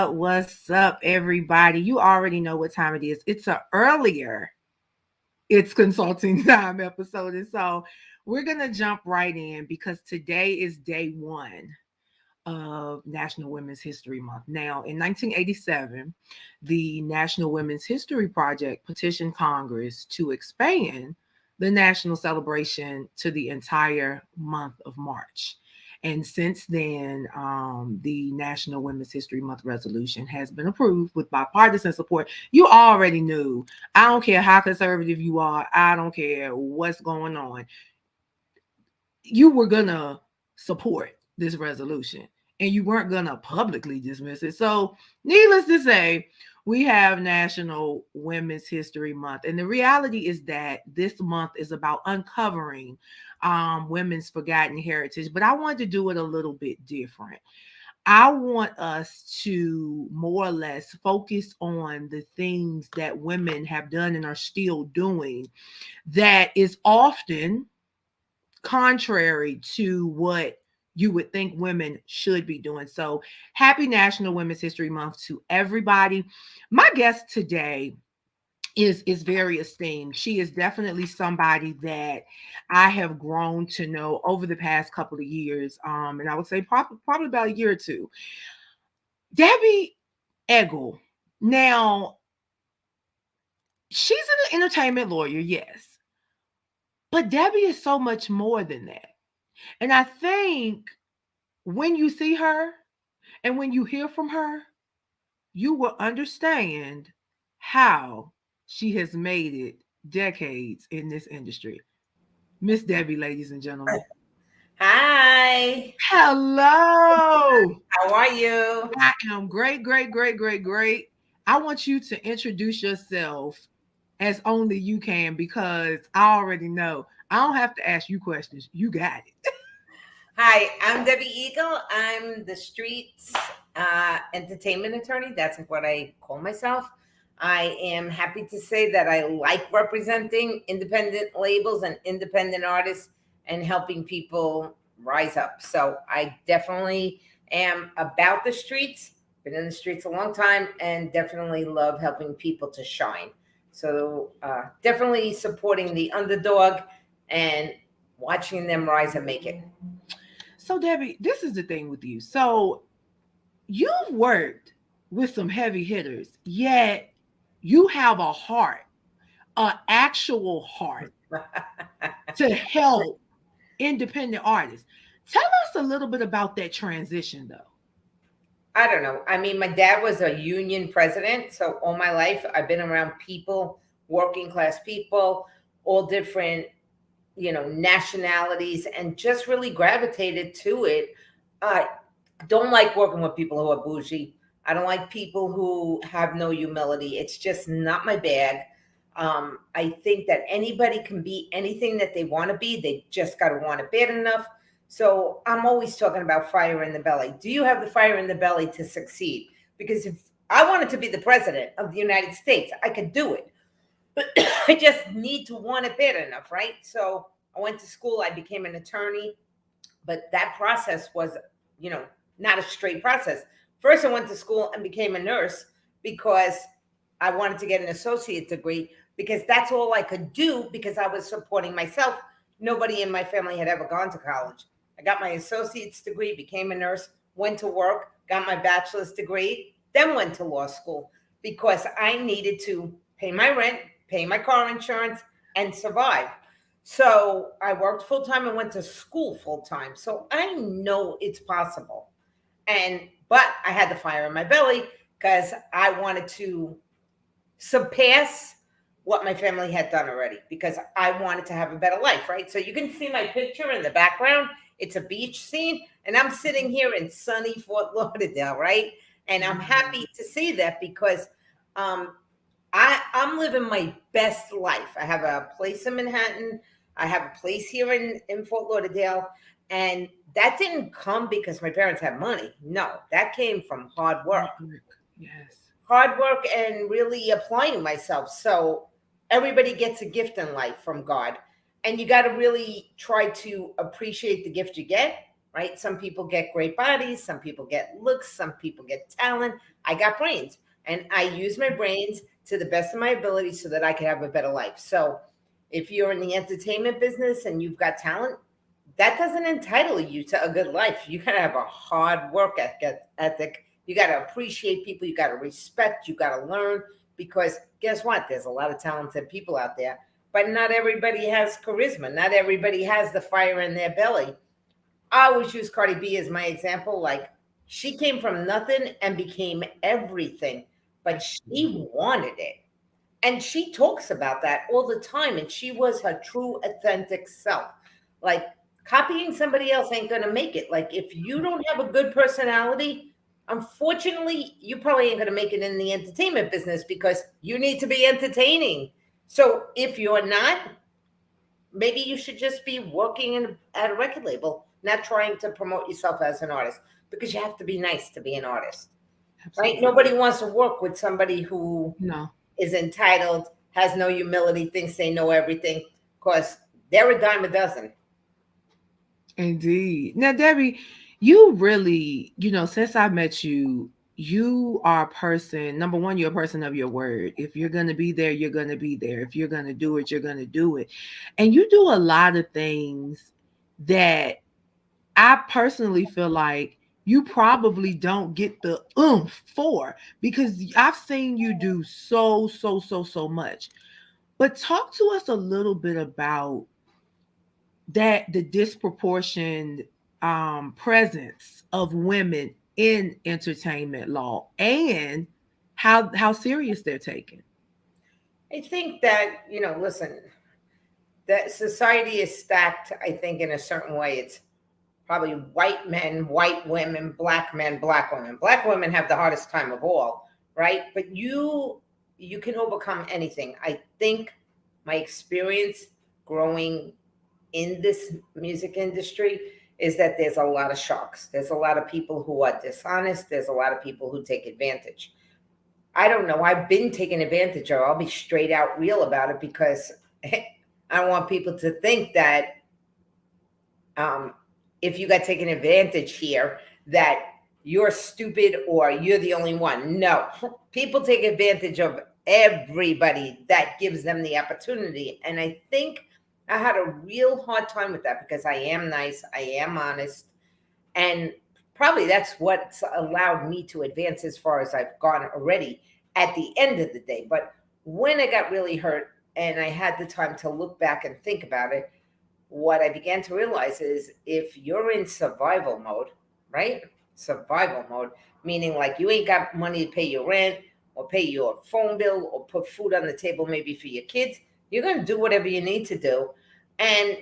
What's up, everybody? You already know what time it is. It's an earlier It's Consulting Time episode. And so we're going to jump right in because today is day one of National Women's History Month. Now, in 1987, the National Women's History Project petitioned Congress to expand the national celebration to the entire month of March. And since then, the National Women's History Month resolution has been approved with bipartisan support. You already knew. I don't care how conservative you are. I don't care what's going on. You were going to support this resolution and you weren't going to publicly dismiss it. So, needless to say, we have National Women's History Month. And the reality is that this month is about uncovering women's forgotten heritage. But I wanted to do it a little bit different. I want us to more or less focus on the things that women have done and are still doing that is often contrary to what you would think women should be doing. So happy National Women's History Month to everybody. My guest today is very esteemed. She is definitely somebody that I have grown to know over the past couple of years. And I would say probably about a year or two. Debbie Ebel. Now, she's an entertainment lawyer, yes. But Debbie is so much more than that. And I think when you see her and when you hear from her, you will understand how she has made it decades in this industry. Miss Debbie, ladies and gentlemen. Hi. Hello. How are you? I am great. I want you to introduce yourself as only you can because I already know. I don't have to ask you questions. You got it. Hi, I'm Debbie Ebel. I'm the streets entertainment attorney. That's what I call myself. I am happy to say that I like representing independent labels and independent artists and helping people rise up. So I definitely am about the streets, been in the streets a long time, and definitely love helping people to shine. So definitely supporting the underdog and watching them rise and make it. So, Debbie, this is the thing with you. So, you've worked with some heavy hitters, yet you have a heart, an actual heart. to help independent artists. Tell us a little bit about that transition, though. I don't know. I mean, my dad was a union president, so all my life I've been around people, working class people, all different, nationalities, and just really gravitated to it. I don't like working with people who are bougie. I don't like people who have no humility. It's just not my bag. I think that anybody can be anything that they want to be. They just got to want it bad enough. So I'm always talking about fire in the belly. Do you have the fire in the belly to succeed? Because if I wanted to be the president of the United States, I could do it. But I just need to want it bad enough, right? So I went to school. I became an attorney. But that process was, not a straight process. First, I went to school and became a nurse because I wanted to get an associate degree because that's all I could do because I was supporting myself. Nobody in my family had ever gone to college. I got my associate's degree, became a nurse, went to work, got my bachelor's degree, then went to law school because I needed to pay my rent, pay my car insurance, and survive. So I worked full time and went to school full time. So I know it's possible. But I had the fire in my belly because I wanted to surpass what my family had done already because I wanted to have a better life, right? So you can see my picture in the background. It's a beach scene, and I'm sitting here in sunny Fort Lauderdale, right? And I'm happy to see that because I'm living my best life. I have a place in Manhattan. I have a place here in Fort Lauderdale. And that didn't come because my parents had money. No, that came from hard work. Yes. Hard work and really applying myself. So everybody gets a gift in life from God. And you got to really try to appreciate the gift you get, right? Some people get great bodies. Some people get looks. Some people get talent. I got brains. And I use my brains to the best of my ability so that I can have a better life. So if you're in the entertainment business and you've got talent, that doesn't entitle you to a good life. You got to have a hard work ethic. You got to appreciate people. You got to respect. You got to learn because guess what? There's a lot of talented people out there, but not everybody has charisma. Not everybody has the fire in their belly. I always use Cardi B as my example. Like she came from nothing and became everything, but she wanted it. And she talks about that all the time. And she was her true, authentic self. Like copying somebody else ain't going to make it. Like if you don't have a good personality, unfortunately, you probably ain't going to make it in the entertainment business because you need to be entertaining. So if you're not, maybe you should just be working at a record label, not trying to promote yourself as an artist because you have to be nice to be an artist. Absolutely. Right? Nobody wants to work with somebody who is entitled, has no humility, thinks they know everything, because they're a dime a dozen. Indeed. Now, Debbie, you really, since I met you, you are a person, number one, you're a person of your word. If you're going to be there, you're going to be there. If you're going to do it, you're going to do it. And you do a lot of things that I personally feel like you probably don't get the oomph for because I've seen you do so much. But talk to us a little bit about that the disproportionate presence of women in entertainment law and how serious they're taken. I think that, listen, that society is stacked, I think, in a certain way. It's probably white men, white women, black men, black women. Black women have the hardest time of all, right? But you can overcome anything. I think my experience growing in this music industry is that there's a lot of sharks. There's a lot of people who are dishonest. There's a lot of people who take advantage. I don't know. I've been taken advantage of. I'll be straight out real about it because I don't want people to think that if you got taken advantage here, that you're stupid or you're the only one. No, people take advantage of everybody that gives them the opportunity. And I think I had a real hard time with that because I am nice, I am honest, and probably that's what's allowed me to advance as far as I've gone already at the end of the day. But when I got really hurt and I had the time to look back and think about it, what I began to realize is if you're in survival mode, right? Survival mode, meaning like you ain't got money to pay your rent or pay your phone bill or put food on the table maybe for your kids, you're going to do whatever you need to do. And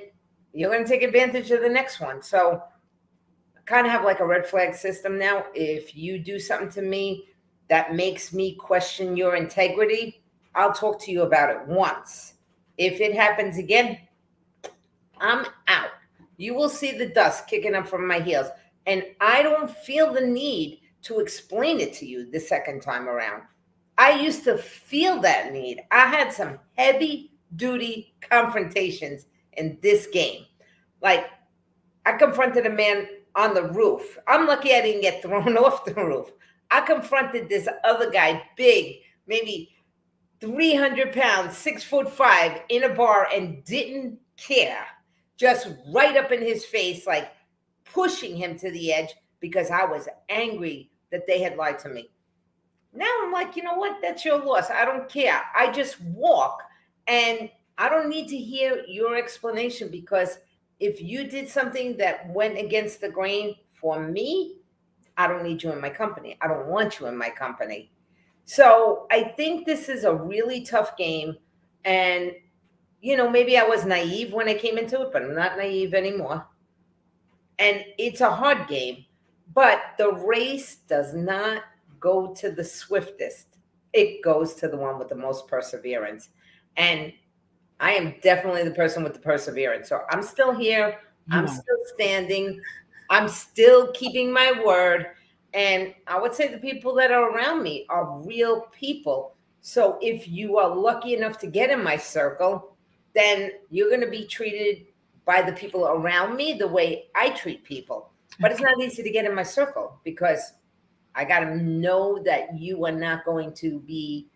you're going to take advantage of the next one. So I kind of have like a red flag system now. If you do something to me that makes me question your integrity, I'll talk to you about it once. If it happens again, I'm out. You will see the dust kicking up from my heels. And I don't feel the need to explain it to you the second time around. I used to feel that need. I had some heavy duty confrontations in this game. Like, I confronted a man on the roof. I'm lucky I didn't get thrown off the roof. I confronted this other guy, big, maybe 300 pounds, 6'5", in a bar and didn't care. Just right up in his face, like pushing him to the edge because I was angry that they had lied to me. Now I'm like, you know what? That's your loss. I don't care. I just walk and I don't need to hear your explanation because if you did something that went against the grain for me, I don't need you in my company. I don't want you in my company. So I think this is a really tough game. And, you know, maybe I was naive when I came into it, but I'm not naive anymore. And it's a hard game, but the race does not go to the swiftest. It goes to the one with the most perseverance. And I am definitely the person with the perseverance. So I'm still here. I'm still standing. I'm still keeping my word. And I would say the people that are around me are real people. So if you are lucky enough to get in my circle, then you're going to be treated by the people around me the way I treat people. But it's not easy to get in my circle because I got to know that you are not going to be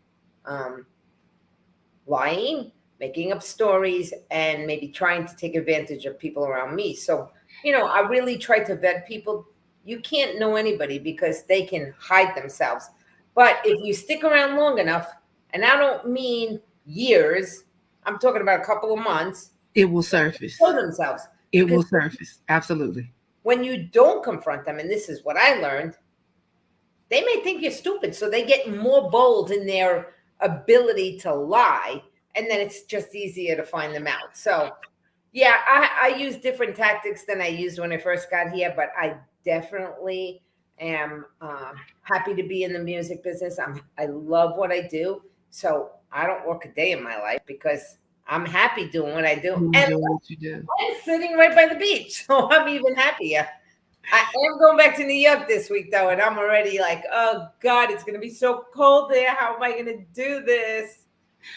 lying, making up stories, and maybe trying to take advantage of people around me. So, you know, I really try to vet people. You can't know anybody because they can hide themselves. But if you stick around long enough, and I don't mean years, I'm talking about a couple of months, it will surface. Show themselves. It will surface. Absolutely. When you don't confront them, and this is what I learned, they may think you're stupid. So they get more bold in their ability to lie. And then it's just easier to find them out. So, yeah, I use different tactics than I used when I first got here, but I definitely am happy to be in the music business. I love what I do. So I don't work a day in my life because I'm happy doing what I do. And what you do. I'm sitting right by the beach, so I'm even happier. I am going back to New York this week, though, and I'm already like, oh, God, it's going to be so cold there. How am I going to do this?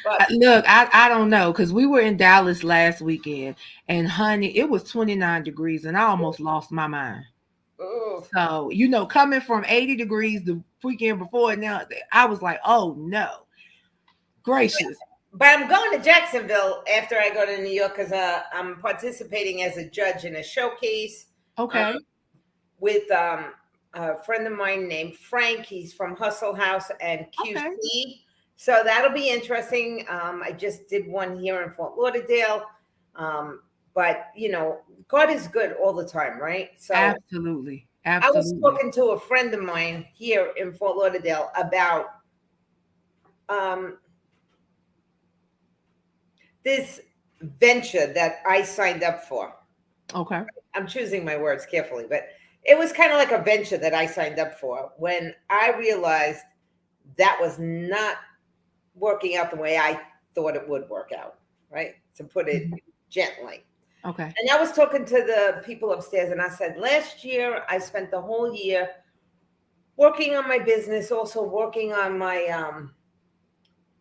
But look, I don't know because we were in Dallas last weekend, and honey, it was 29 degrees, and I almost lost my mind. Ooh. So, you know, coming from 80 degrees the weekend before, now I was like, oh, no. Gracious. But I'm going to Jacksonville after I go to New York because I'm participating as a judge in a showcase. Okay. With a friend of mine named Frank. He's from Hustle House and QC. Okay. So that'll be interesting. I just did one here in Fort Lauderdale. But, you know, God is good all the time, right? So absolutely. I was talking to a friend of mine here in Fort Lauderdale about this venture that I signed up for. Okay. I'm choosing my words carefully, but it was kind of like a venture that I signed up for when I realized that was not working out the way I thought it would work out, right? To put it gently. Okay. And I was talking to the people upstairs and I said, last year, I spent the whole year working on my business, also working on my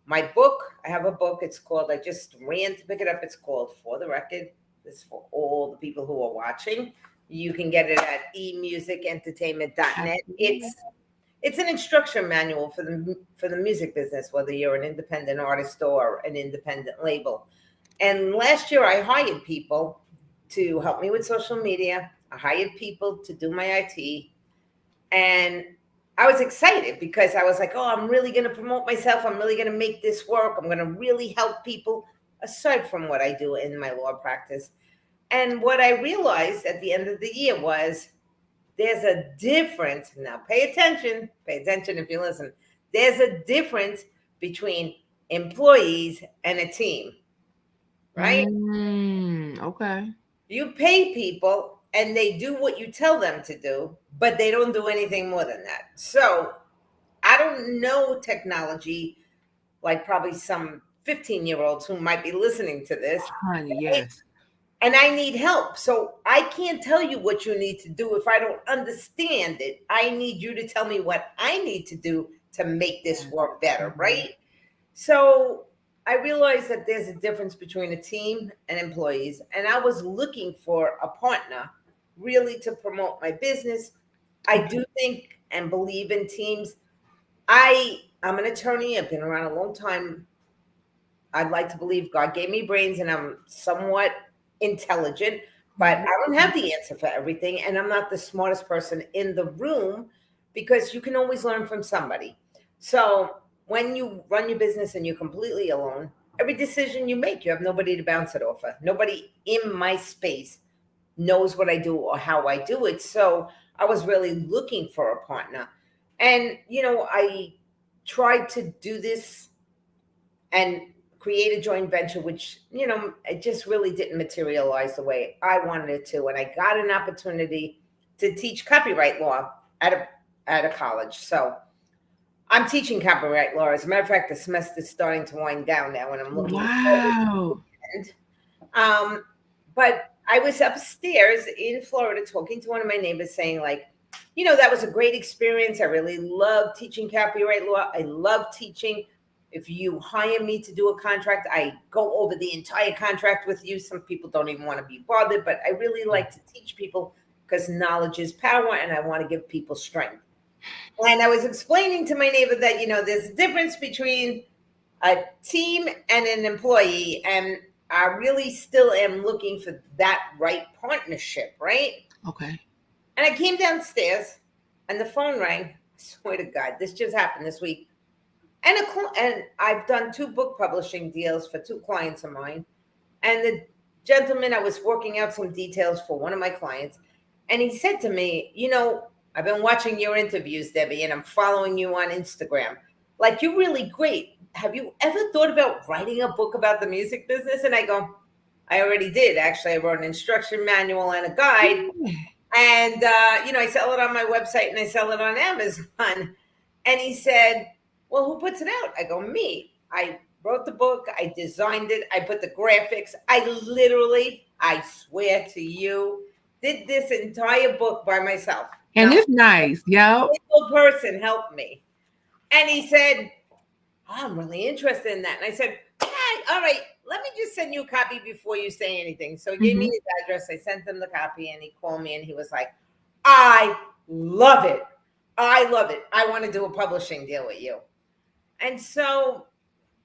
my book. I have a book. It's called, I just ran to pick it up. It's called For the Record. This is for all the people who are watching. You can get it at emusicentertainment.net. It's an instruction manual for the music business, whether you're an independent artist or an independent label. And last year I hired people to help me with social media. I hired people to do my IT. And I was excited because I was like, oh, I'm really going to promote myself. I'm really going to make this work. I'm going to really help people aside from what I do in my law practice. And what I realized at the end of the year was there's a difference. Now, pay attention if you listen. There's a difference between employees and a team, right? Okay. You pay people and they do what you tell them to do, but they don't do anything more than that. So I don't know technology like probably some 15-year-olds who might be listening to this. Honey, yes. And I need help. So I can't tell you what you need to do if I don't understand it. I need you to tell me what I need to do to make this work better, right? So I realized that there's a difference between a team and employees. And I was looking for a partner really to promote my business. I do think and believe in teams. I'm an attorney. I've been around a long time. I'd like to believe God gave me brains and I'm somewhat intelligent, but I don't have the answer for everything. And I'm not the smartest person in the room because you can always learn from somebody. So when you run your business and you're completely alone, every decision you make, you have nobody to bounce it off of. Nobody in my space knows what I do or how I do it. So I was really looking for a partner. And, I tried to do this and create a joint venture, which, it just really didn't materialize the way I wanted it to. And I got an opportunity to teach copyright law at a college. So I'm teaching copyright law. As a matter of fact, the semester's starting to wind down now and I'm looking Wow. But I was upstairs in Florida talking to one of my neighbors saying, like, that was a great experience. I really love teaching copyright law. I love teaching. If you hire me to do a contract, I go over the entire contract with you. Some people don't even want to be bothered, but I really like to teach people because knowledge is power and I want to give people strength. And I was explaining to my neighbor that, there's a difference between a team and an employee. And I really still am looking for that right partnership, right? Okay. And I came downstairs and the phone rang. I swear to God, this just happened this week. And I've done 2 book publishing deals for 2 clients of mine. And the gentleman, I was working out some details for one of my clients. And he said to me, I've been watching your interviews, Debbie, and I'm following you on Instagram. Like, you're really great. Have you ever thought about writing a book about the music business? And I go, I already did. Actually, I wrote an instruction manual and a guide. And, I sell it on my website and I sell it on Amazon. And he said, well, who puts it out? I go, me. I wrote the book. I designed it. I put the graphics. I swear to you, did this entire book by myself. And it's nice. Yep. Single person helped me. And he said, I'm really interested in that. And I said, all right, let me just send you a copy before you say anything. So he gave me his address. I sent him the copy and he called me and he was like, I love it. I love it. I want to do a publishing deal with you. And so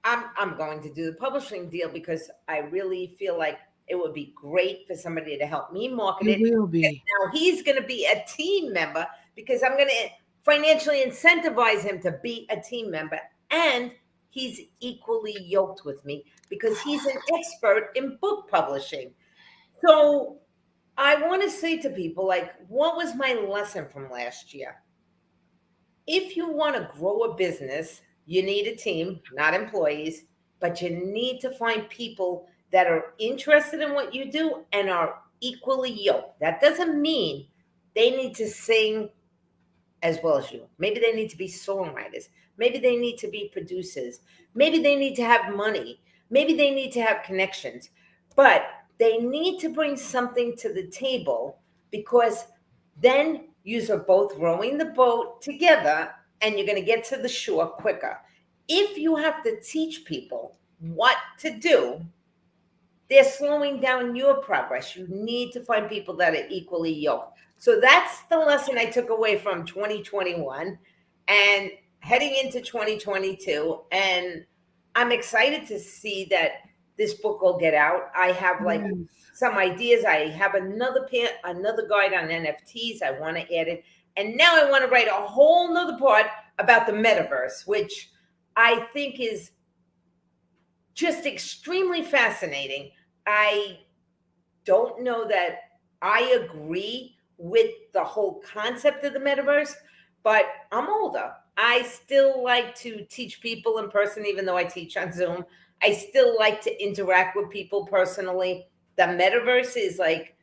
I'm going to do the publishing deal because I really feel like it would be great for somebody to help me market it. It will be. Now he's going to be a team member because I'm going to financially incentivize him to be a team member. And he's equally yoked with me because he's an expert in book publishing. So I want to say to people, like, what was my lesson from last year? If you want to grow a business, you need a team, not employees, but you need to find people that are interested in what you do and are equally yoked. That doesn't mean they need to sing as well as you. Maybe they need to be songwriters. Maybe they need to be producers. Maybe they need to have money. Maybe they need to have connections. But they need to bring something to the table because then you are both rowing the boat together and you're going to get to the shore quicker. If you have to teach people what to do, they're slowing down your progress. You need to find people that are equally yoked. So that's the lesson I took away from 2021 and heading into 2022. And I'm excited to see that this book will get out. I have some ideas. I have another guide on NFTs. I want to add it. And now I want to write a whole nother part about the Metaverse, which I think is just extremely fascinating. I don't know that I agree with the whole concept of the metaverse, but I'm older. I still like to teach people in person, even though I teach on Zoom. I still like to interact with people personally. The metaverse is like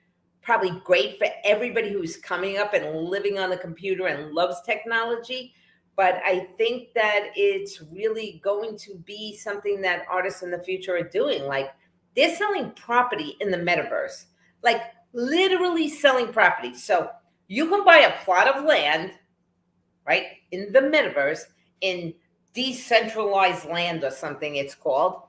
probably great for everybody who's coming up and living on the computer and loves technology. But I think that it's really going to be something that artists in the future are doing. Like they're selling property in the metaverse, like literally selling property. So you can buy a plot of land, right, in the metaverse, in decentralized land or something it's called,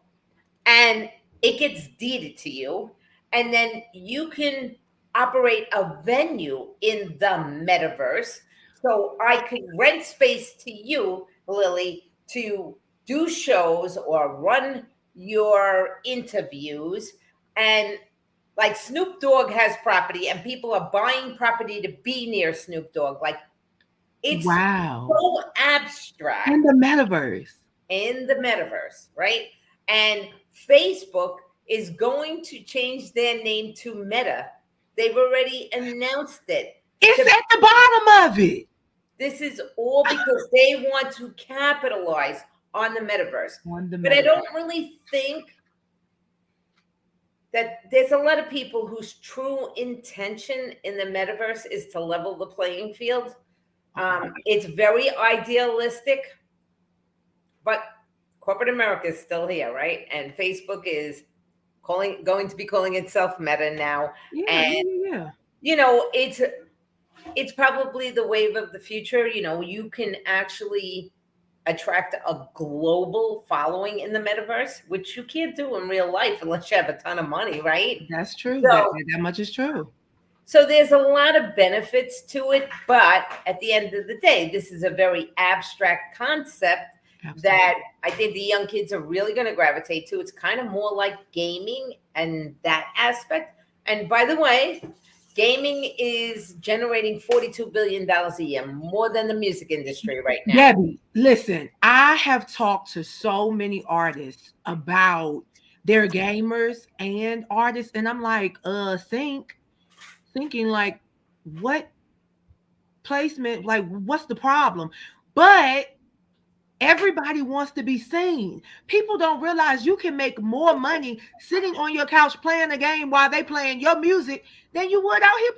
and it gets deeded to you. And then you can operate a venue in the metaverse. So I could rent space to you, Lily, to do shows or run your interviews. And like Snoop Dogg has property, and people are buying property to be near Snoop Dogg. Like it's Wow. so In abstract the metaverse. in the metaverse, right? And Facebook is going to change their name to Meta. They've already announced it. It's at the bottom of it. This is all because they want to capitalize on the metaverse. On the But I metaverse. don't really think that there's a lot of people whose true intention in the metaverse is to level the playing field. It's very idealistic, but corporate America is still here, right? And Facebook is going to be calling itself Meta now. Yeah, And yeah. you know, it's probably the wave of the future. You know, you can actually attract a global following in the metaverse, which you can't do in real life unless you have a ton of money, right? That's true. So, That much is true. so there's a lot of benefits to it, but at the end of the day, this is a very abstract concept Absolutely. that I think the young kids are really going to gravitate to. It's kind of more like gaming and that aspect. And by the way, gaming is generating $42 billion a year, more than the music industry right now. Debbie, listen, I have talked to so many artists about their gamers and artists, and I'm like, thinking like, what placement, like, what's the problem? But everybody wants to be seen. People don't realize you can make more money sitting on your couch playing a game while they playing your music than you would out here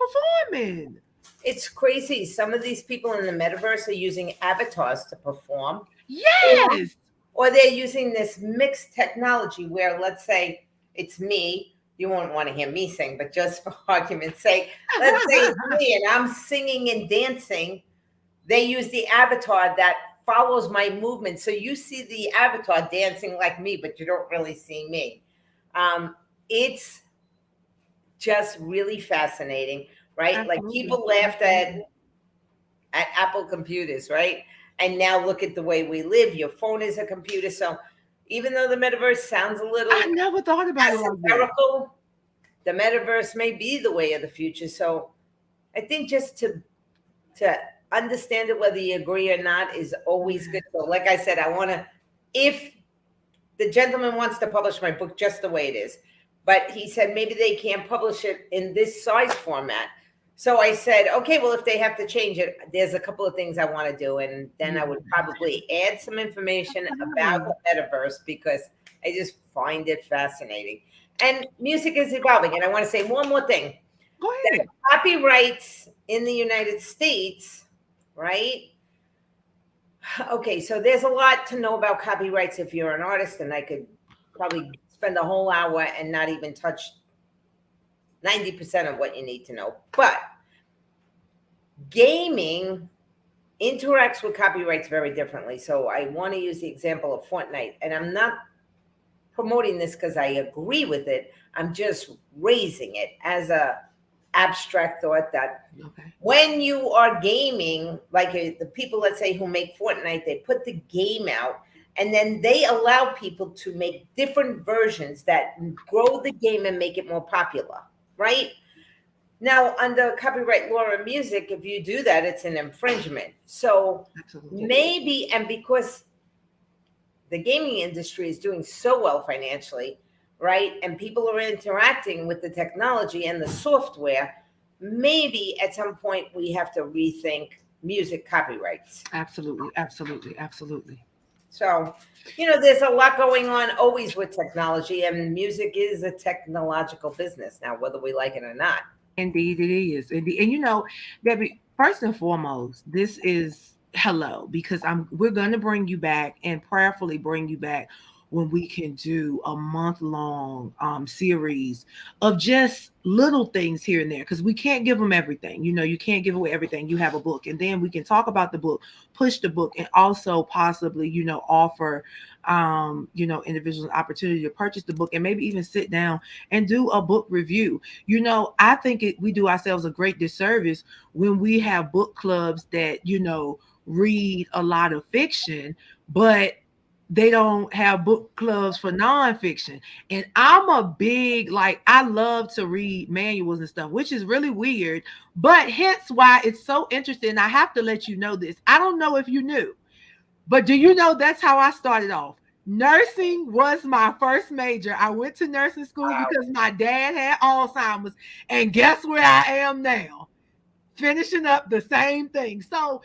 performing. It's crazy. Some of these people in the metaverse are using avatars to perform. Yes. Or they're using this mixed technology where, let's say, it's me. You won't want to hear me sing, but just for argument's sake, let's say it's me and I'm singing and dancing. They use the avatar that follows my movement. So you see the avatar dancing like me, but you don't really see me. It's just really fascinating, right? Absolutely. Like people laughed at Apple computers, right? And now look at the way we live. Your phone is a computer. So even though the metaverse sounds a little I never thought about it like that. esoterical, the metaverse may be the way of the future. So I think just to understand it, whether you agree or not, is always good. So like I said, I want to, if the gentleman wants to publish my book just the way it is, but he said maybe they can't publish it in this size format. So I said, okay, well, if they have to change it, there's a couple of things I want to do. And then I would probably add some information about the metaverse because I just find it fascinating. And music is evolving. And I want to say one more thing. Go ahead. Copyrights in the United States, right? Okay, so there's a lot to know about copyrights if you're an artist, and I could probably spend a whole hour and not even touch 90% of what you need to know. But gaming interacts with copyrights very differently. So I want to use the example of Fortnite, and I'm not promoting this because I agree with it. I'm just raising it as a abstract thought that when you are gaming, like the people, let's say, who make Fortnite, they put the game out and then they allow people to make different versions that grow the game and make it more popular, right? Now, under copyright law in music, if you do that, it's an infringement. So maybe, and because the gaming industry is doing so well financially, right? And people are interacting with the technology and the software, maybe at some point we have to rethink music copyrights. Absolutely, absolutely, absolutely. So, there's a lot going on always with technology, and music is a technological business now, whether we like it or not. Indeed, it is. Indeed. And Debbie, first and foremost, this is hello, because we're gonna bring you back and prayerfully bring you back when we can do a month-long series of just little things here and there, because we can't give them everything. You can't give away everything. You have a book, and then we can talk about the book, push the book, and also possibly, offer individuals an opportunity to purchase the book and maybe even sit down and do a book review. I think we do ourselves a great disservice when we have book clubs that, read a lot of fiction, but they don't have book clubs for nonfiction. And I'm a big, like, I love to read manuals and stuff, which is really weird, but hence why it's so interesting. I have to let you know this. I don't know if you knew, but do you know that's how I started off? Nursing was my first major. I went to nursing school Wow. because my dad had Alzheimer's. And guess where I am now? Finishing up the same thing. So,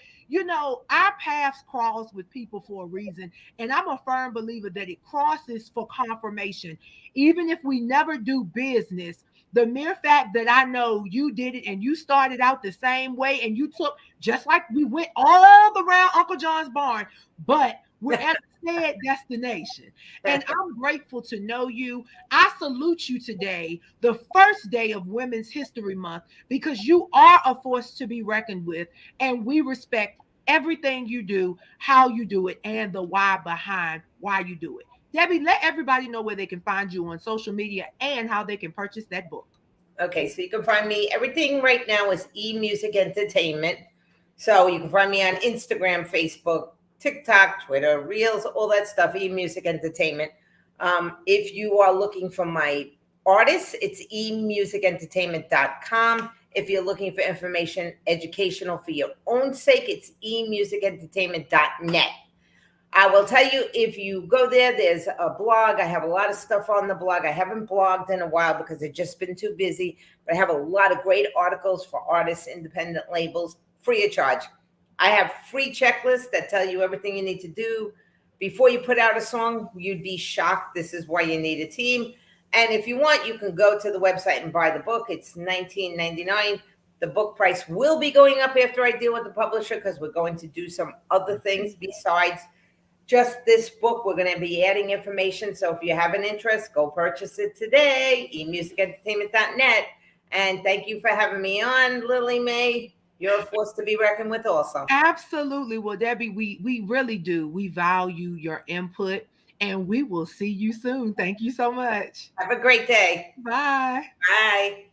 our paths cross with people for a reason. And I'm a firm believer that it crosses for confirmation. Even if we never do business, the mere fact that I know you did it and you started out the same way and you took, just like we went all around Uncle John's barn, but we're at a said destination. And I'm grateful to know you. I salute you today, the first day of Women's History Month, because you are a force to be reckoned with, and we respect everything you do, how you do it, and the why behind why you do it. Debbie, let everybody know where they can find you on social media and how they can purchase that book. Okay, so you can find me. Everything right now is eMusic Entertainment. So you can find me on Instagram, Facebook, TikTok, Twitter, Reels, all that stuff. eMusic Entertainment. If you are looking for my artists, it's emusicentertainment.com. If you're looking for information educational for your own sake, it's emusicentertainment.net. I will tell you, if you go there, there's a blog. I have a lot of stuff on the blog. I haven't blogged in a while because I've just been too busy, but I have a lot of great articles for artists, independent labels, free of charge. I have free checklists that tell you everything you need to do before you put out a song. You'd be shocked. This is why you need a team. And if you want, you can go to the website and buy the book. It's $19.99. The book price will be going up after I deal with the publisher, because we're going to do some other things besides just this book. We're going to be adding information. So if you have an interest, go purchase it today, emusicentertainment.net. And thank you for having me on, Lily Mae. You're a force to be reckoned with also. Absolutely. Well, Debbie, we really do. We value your input, and we will see you soon. Thank you so much. Have a great day. Bye. Bye.